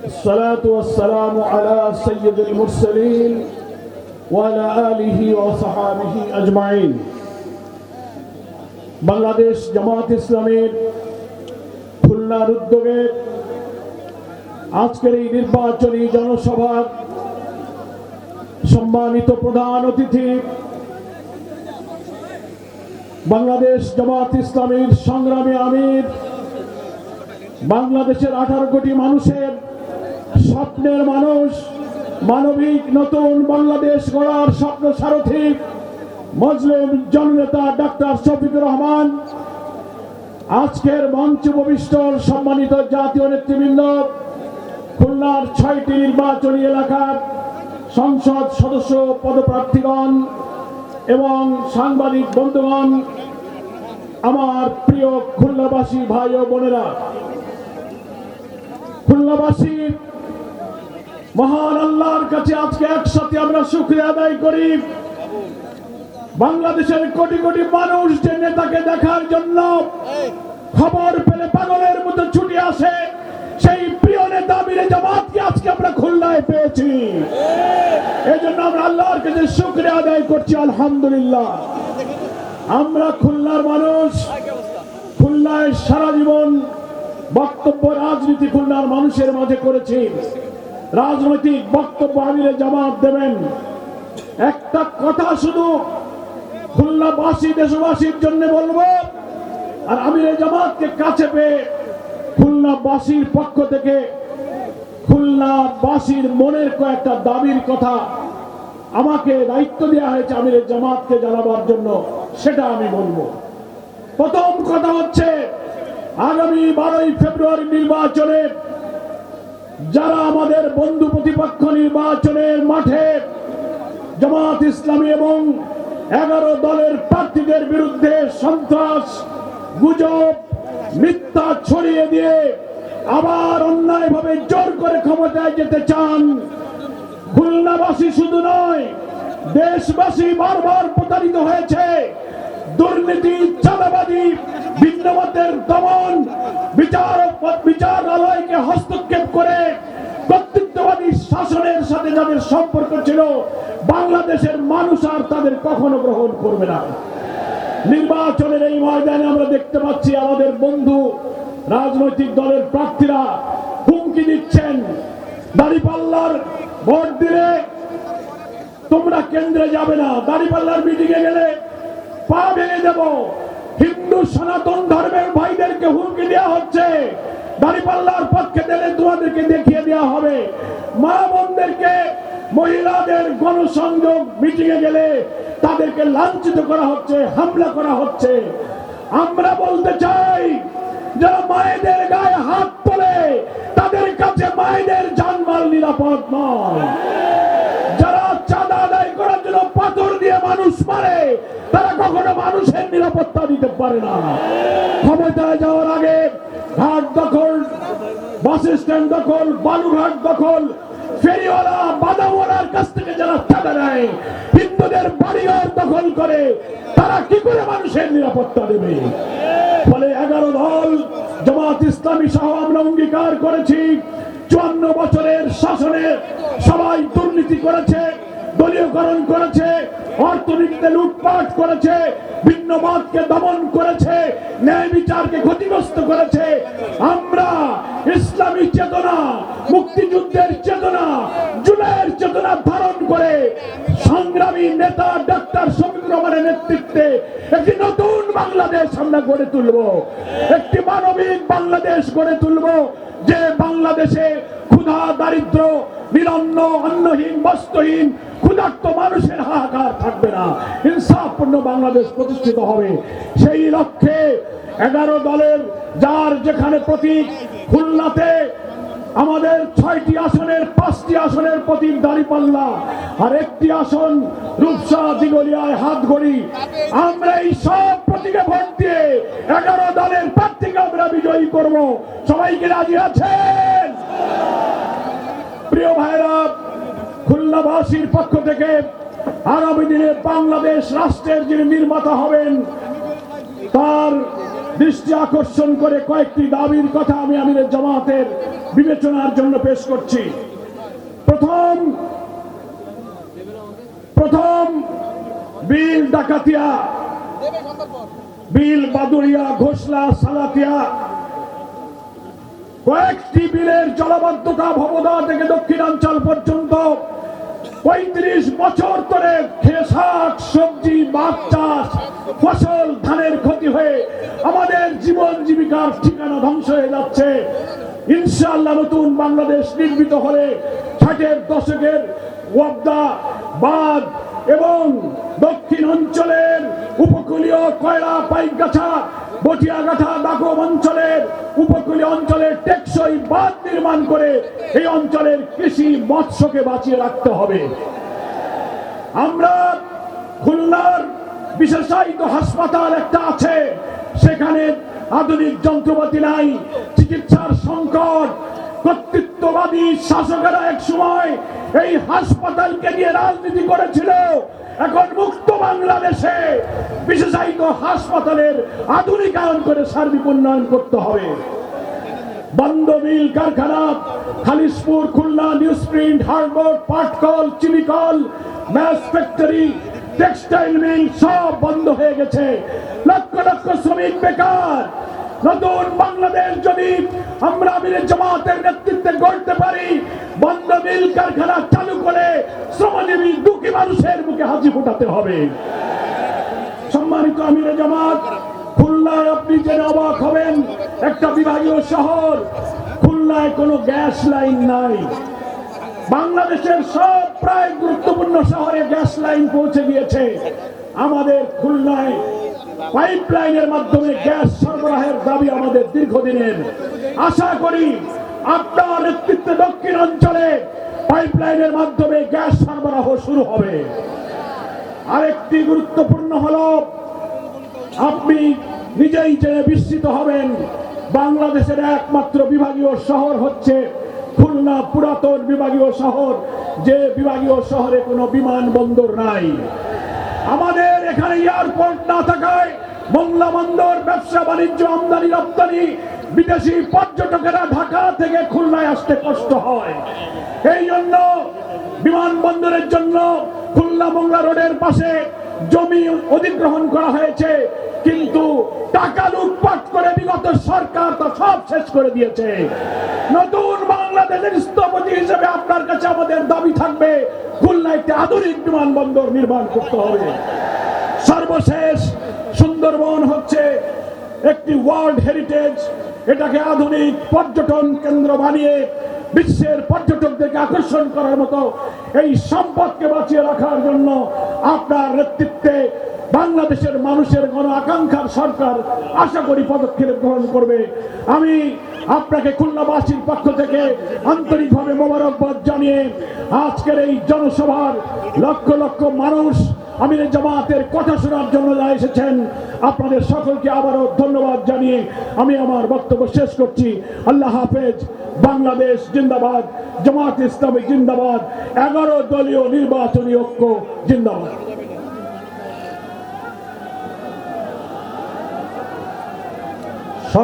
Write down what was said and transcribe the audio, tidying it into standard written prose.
الصلاة والسلام على سيد المرسلين وعلى آله وصحابه أجمعين বাংলাদেশ জামাত ইসলামের খুলনার উদ্যোগে আজকের এই নির্বাচনী জনসভার সম্মানিত প্রধান অতিথি বাংলাদেশ জামাত ইসলামের সংগ্রামী আমির, বাংলাদেশের 18 কোটি মানুষের স্বপ্নের মানুষ, মানবিক নতুন বাংলাদেশ গড়ার স্বপ্ন সারথী মুসলিম জননেতা ডক্টর শফিকুর রহমান, আজকের মঞ্চ উপবিষ্ট সম্মানিত জাতীয় নেতৃবৃন্দ, খুলনার 6টি নির্বাচনী এলাকার সংসদ সদস্য পদপ্রার্থীগণ এবং সাংবাদিক বন্ধুগণ, আমার প্রিয় খুলনাবাসী ভাই ও বোনেরা, খুলনাবাসী মহান আল্লাহর কাছে আজকে একসাথে আমরা শুকরিয়া আদায় করি। বাংলাদেশের কোটি কোটি মানুষ যে নেতাকে দেখার জন্য খবর পেলে পাগলের মতো ছুটে আসে, সেই প্রিয় নেতা আমিরে জামাতকে আজকে আমরা খুলনায় পেয়েছি। এই জন্য আমরা আল্লাহর কাছে শুকরিয়া আদায় করছি, আলহামদুলিল্লাহ। আমরা খুলনার মানুষ, খুলনায় সারা জীবন বক্তব্য রাজনীতি খুলনার মানুষের মাঝে করেছি। রাজনৈতিক বক্তব্য আমিরে জামাত দেবেন। একটা কথা শুধু খুলনাবাসী দেশবাসীর জন্য বলবো, আর আমিরে জামাতকে কাছে পেয়ে খুলনাবাসীর পক্ষ থেকে খুলনাবাসীর মনের কয়েকটা দাবির কথা আমাকে দায়িত্ব দেওয়া হয়েছে আমিরে জামাতকে জানাবার জন্য, সেটা আমি বলবো। প্রথম কথা হচ্ছে, আগামী 12ই ফেব্রুয়ারি নির্বাচনে যারা আমাদের বন্ধু প্রতিপক্ষ নির্বাচনের মাঠে জামাত ইসলামী এবং 11 দলের প্রার্থীদের বিরুদ্ধে সন্ত্রাস, গুজব, মিথ্যা ছড়িয়ে দিয়ে আবার অন্যায়ভাবে জোর করে ক্ষমতায় যেতে চান, খুলনাবাসী শুধু নয় দেশবাসী বারবার প্রতারিত হয়েছে। দুর্নীতি, চাঁদাবাদী, ভিন্নমতের দমন, বিচারালয়কে হস্তক্ষেপ করে কর্তৃত্ববাদী শাসনের সাথে যাদের সম্পর্ক ছিল, বাংলাদেশের মানুষ আর তাদের কখনো গ্রহণ করবে না। নির্বাচনের এই ময়দানে আমরা দেখতে পাচ্ছি আমাদের বন্ধু রাজনৈতিক দলের প্রার্থীরা হুমকি দিচ্ছেন, দাঁড়িপাল্লার ভোট দিলে তোমরা কেন্দ্রে যাবে না, দাঁড়িপাল্লার মিটিং এ গেলে পা ভেঙে দেব। হিন্দু সনাতন ধর্মের ভাইদেরকে হুমকি দেওয়া হচ্ছে, দাঁড়িপাল্লার পক্ষে দিলে তোমাদেরকে দেখিয়ে দেওয়া হবে। মা বোনদেরকে, মহিলাদের গণসংযোগ মিটিং এ গেলে তাদেরকে লাঞ্ছিত করা হচ্ছে, হামলা করা হচ্ছে। আমরা বলতে চাই, যারা মায়েদের গায়ে হাত তোলে তাদের কাছে মায়েদের জানমাল নিরাপদ নয়। যারা চাঁদা আদায় করার জন্য পাথর দিয়ে মানুষ মারে, তারা কখনো মানুষের নিরাপত্তা দিতে পারে না। ক্ষমতায় যাওয়ার আগে ঘাট দখল, বাস স্ট্যান্ড দখল, বালুঘাট দখল, ফেরিওয়ালা, বাদামওয়ালার কাছ থেকে যারা চাঁদা নেয়, হিন্দুদের বাড়িঘর দখল করে, তারা কি করে মানুষের নিরাপত্তা দেবে? ফলে 11 দল জামাত ইসলামী সহ আমরা অঙ্গীকার করেছি, 54 বছরের শাসনে সবাই দুর্নীতি করেছে, দলীয়করণ করেছে, অর্থনীতিতে লুটপাট করেছে, ভিন্নমতকে দমন করেছে, ন্যায় বিচারকে ক্ষতিগ্রস্ত করেছে। আমরা ইসলামী চেতনা, মুক্তিযুদ্ধের চেতনা, জুলাইয়ের চেতনা ধারণ করে সংগ্রামী নেতা ডক্টর শফিকুর রহমানের নেতৃত্বে একটি নতুন বাংলাদেশ আমরা গড়ে তুলব, একটি মানবিক বাংলাদেশ গড়ে তুলব, যে বাংলাদেশে ক্ষুধা, দারিদ্র, নিরন্ন, অন্নহীন, বস্ত্রহীন, ক্ষুধার্ত মানুষের হাহাকার থাকবে না, ইনসাফপূর্ণ বাংলাদেশ প্রতিষ্ঠিত হবে। সেই লক্ষ্যে 11 দলের যার যেখানে প্রতীক, খুলনাতে আমাদের 6টি আসনের 5টি আসনের প্রতীক দাঁড়িপাল্লা, আর 1টি আসন রূপসা, দিগলিয়ায়, হাতগড়ি। আমরা এই সব প্রতীকে ভোট দিয়ে 11 দলের প্রার্থীকে আমরা বিজয়ী করব। সবাইকে রাজি আছেন? প্রিয় ভাইরা, খুলনাবাসীর পক্ষ থেকে আগামী দিনে বাংলাদেশ রাষ্ট্রের যিনি নির্মাতা হবেন, তার দৃষ্টি আকর্ষণ করে কয়েকটি দাবির কথা আমি আমিরের জামাতের বিবেচনার জন্য পেশ করছি। প্রথম বিল ডাকাতিয়া, বিল বাদুড়িয়া, ঘোষলা, সালাতিয়া, কয়েকটি বিলের জলাবদ্ধতা ভবদা থেকে দক্ষিণাঞ্চল পর্যন্ত ৩৫ বছর ধরে শাক সবজি, মাছ চাষ, ফসল, ধানের ক্ষতি হয়ে আমাদের জীবন জীবিকার ঠিকানা ধ্বংস হয়ে যাচ্ছে। ইনশাআল্লাহ নতুন বাংলাদেশ নির্মিত হলে ৬০-এর দশকের ওয়াপদা, বাঁধ এবং দক্ষিণ অঞ্চলের উপকূলীয় কয়লা, পাইকগাছা, বটিয়াগাছা, দাগম অঞ্চলের উপকূলীয় অঞ্চলের টেকসই বাঁধ নির্মাণ করে এই অঞ্চলের কৃষি, মৎস্যকে বাঁচিয়ে রাখতে হবে। আমরা খুলনার বিশেষায়িত হাসপাতাল একটা আছে, সেখানে আধুনিক যন্ত্রপাতি নাই, চিকিৎসার সংকট। কর্তৃত্ববাদী শাসকেরা এক সময় এই হাসপাতালকে নিয়ে রাজনীতি করেছিল। এখন মুক্ত বাংলাদেশে বিশেষায়িত হাসপাতালের আধুনিকায়ন করে সার্বিক উন্নয়ন করতে হবে। বন্ধ মিল কারখানা, খালিশপুর, খুলনা, নিউজপ্রিন্ট, হার্ডবোর্ড, পাটকল, চিনিকল, ম্যাচ ফ্যাক্টরি, টেক্সটাইল মিল সব বন্ধ হয়ে গেছে। লক্ষ লক্ষ শ্রমিক বেকার। নতুন বাংলাদেশ যদি আমরা আমিরের জামাতের নেতৃত্বে গড়তে পারি, বন্ধ মিল কারখানা চালু করে শ্রমজীবী দুঃখী মানুষের মুখে হাসি ফোটাতে হবে। সম্মানিত আমিরের জামাত, খুলনায় আপনি জেনে অবাক হবেন, একটা বিভাগীয় শহর, খুলনায় কোনো গ্যাস লাইন নাই। বাংলাদেশের সব প্রায় গুরুত্বপূর্ণ শহরে গ্যাস লাইন পৌঁছে গিয়েছে। আমাদের খুলনায় পাইপলাইনের মাধ্যমে গ্যাস সরবরাহের দাবি আমাদের দীর্ঘদিনের। আশা করি আপনার নেতৃত্বে দক্ষিণ অঞ্চলে পাইপলাইনের মাধ্যমে গ্যাস সরবরাহ শুরু হবে। আরেকটি গুরুত্বপূর্ণ হলো, আপনি নিজেই জেনে বিস্মিত হবেন, বাংলাদেশের একমাত্র বিভাগীয় শহর হচ্ছে খুলনা, পুরাতন বিভাগীয় শহর, যে বিভাগীয় শহরে কোনো বিমানবন্দর নাই। আমাদের এখানে এয়ারপোর্ট না থাকায় মংলা বন্দর, ব্যবসা বাণিজ্য, আমদানি রপ্তানি, বিদেশি পর্যটকেরা ঢাকা থেকে খুলনায় আসতে কষ্ট হয়। এই জন্য বিমানবন্দরের জন্য খুলনা মংলা রোডের পাশে জমি অধিগ্রহণ করা হয়েছে, কিন্তু টাকা লুটপাট করে বিগত সরকার তা সব শেষ করে দিয়েছে। নতুন বাংলাদেশের স্থপতি হিসেবে আপনার কাছে আমাদের দাবি থাকবে, খুলনায় একটি আধুনিক বিমানবন্দর নির্মাণ করতে হবে। সর্বশেষ, সুন্দরবন হচ্ছে একটি ওয়ার্ল্ড হেরিটেজ। এটাকে আধুনিক পর্যটন কেন্দ্র বানিয়ে বিশ্বের পর্যটকদেরকে আকর্ষণ করার মতো এই সম্পদকে বাঁচিয়ে রাখার জন্য আপনার নেতৃত্বে বাংলাদেশের মানুষের গণ আকাঙ্ক্ষার সরকার আশা করি পদক্ষেপ গ্রহণ করবে। আমি আপনাকে খুলনাবাসীর পক্ষ থেকে আন্তরিকভাবে মোবারকবাদ জানিয়ে আজকের এই জনসভার লক্ষ লক্ষ মানুষ আমিরের জামাতের কথা শোনার জন্য এসেছেন, আপনাদের সকলকে আবারও ধন্যবাদ জানিয়ে আমি আমার বক্তব্য শেষ করছি। আল্লাহ হাফেজ। বাংলাদেশ জিন্দাবাদ, জামাত ইসলামী জিন্দাবাদ, 11 দলীয় নির্বাচনী ঐক্য জিন্দাবাদ।